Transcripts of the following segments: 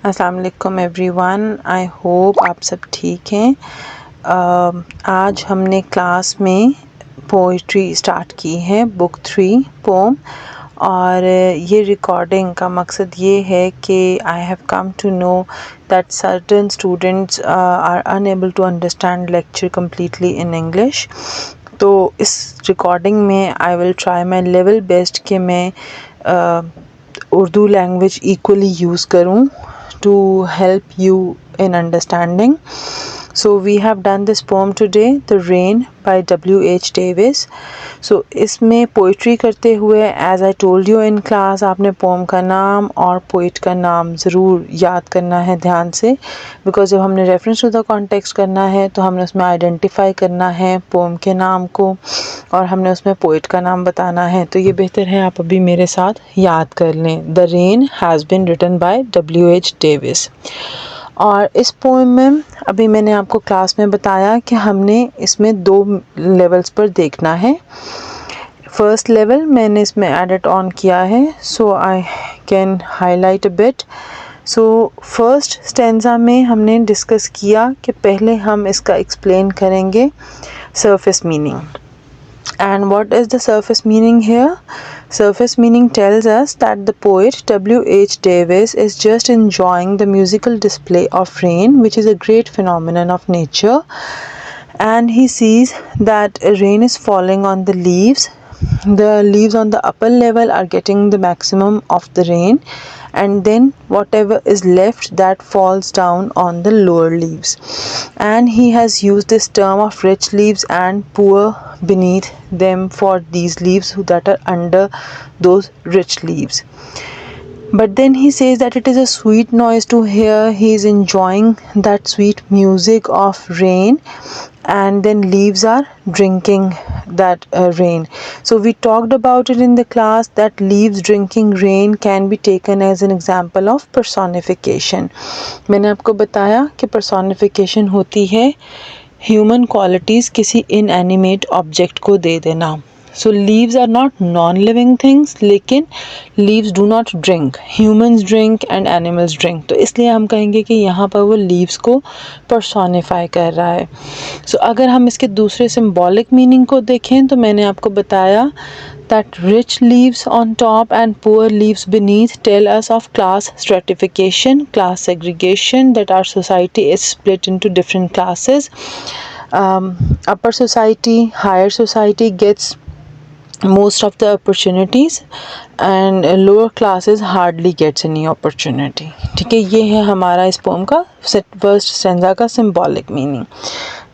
अस्सलाम वालेकुम everyone, I hope आप सब ठीक हैं। आज हमने क्लास में पोइट्री स्टार्ट की है, बुक 3 पोम। और ये रिकॉर्डिंग का मकसद ये है कि I have come to know that certain students are unable to understand lecture completely in English. तो इस रिकॉर्डिंग में I will try my level best कि मैं उर्दू लैंग्वेज इक्वली यूज़ करूँ to help you in understanding. So we have done this poem today, The Rain by W.H. Davis. So इसमें poetry करते हुए as I told you in class आपने pome का नाम और पोइट का नाम ज़रूर याद करना है ध्यान से, बिकॉज जब हमने रेफरेंस टू द कॉन्टेक्स्ट करना है तो हमने उसमें आइडेंटिफाई करना है पोम के नाम को और हमने उसमें पोइट का नाम बताना है। तो ये बेहतर है आप अभी मेरे साथ याद कर लें। The rain has been written by W.H. Davis. और इस पोएम में अभी मैंने आपको क्लास में बताया कि हमने इसमें 2 लेवल्स पर देखना है। फर्स्ट लेवल मैंने इसमें एडिट ऑन किया है, so I can highlight a bit. So first stanza में हमने डिस्कस किया कि पहले हम इसका एक्सप्लेन करेंगे surface meaning. And what is the surface meaning here? Surface meaning tells us that the poet W.H. Davis is just enjoying the musical display of rain, which is a great phenomenon of nature. And he sees that rain is falling on the leaves. The leaves on the upper level are getting the maximum of the rain, and then whatever is left that falls down on the lower leaves. And he has used this term of rich leaves and poor beneath them for these leaves that are under those rich leaves. But then he says that it is a sweet noise to hear. He is enjoying that sweet music of rain, and then leaves are drinking that rain. So we talked about it in the class that leaves drinking rain can be taken as an example of personification. मैंने आपको बताया कि personification होती है human qualities किसी inanimate object को दे देना। So leaves are not non living things, लेकिन leaves do not drink, humans drink and animals drink. तो इसलिए हम कहेंगे कि यहाँ पर वो लीव्स को पर्सोनिफाई कर रहा है। सो अगर हम इसके दूसरे सिंबॉलिक मीनिंग को देखें तो मैंने आपको बताया that rich leaves on top and poor leaves beneath tell us of class stratification, class segregation, that our society is split into different classes. Upper society, higher society gets most of the opportunities and lower classes hardly gets any opportunity. ठीक है, ये है हमारा इस pome का first stanza का symbolic meaning.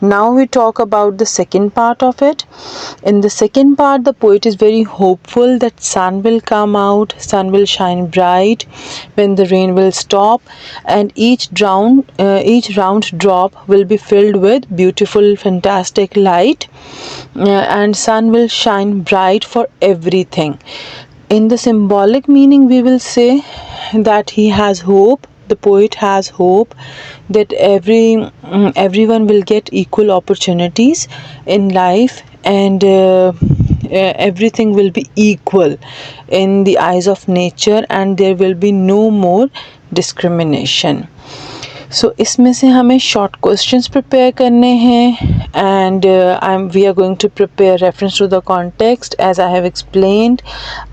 Now we talk about the second part of it. In the second part, the poet is very hopeful that sun will come out, sun will shine bright when the rain will stop, and each round drop will be filled with beautiful, fantastic light, and sun will shine bright for everything. In the symbolic meaning, we will say that he has hope. The poet has hope that everyone will get equal opportunities in life, and everything will be equal in the eyes of nature, and there will be no more discrimination. So इसमें से हमें short questions prepare करने हैं, and we are going to prepare reference to the context as I have explained.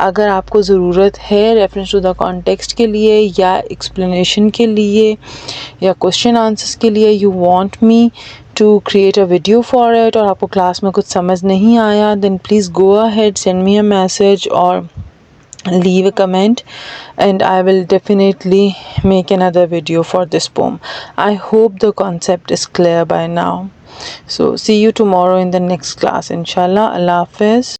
अगर आपको ज़रूरत है reference to the context के लिए या एक्सप्लेनेशन के लिए या क्वेश्चन आंसर्स के लिए, you want me to create a video for it, और आपको क्लास में कुछ समझ नहीं आया, then please go ahead, send me a message और leave a comment, and I will definitely make another video for this poem. I hope the concept is clear by now. So see you tomorrow in the next class, inshallah. Allah Hafiz.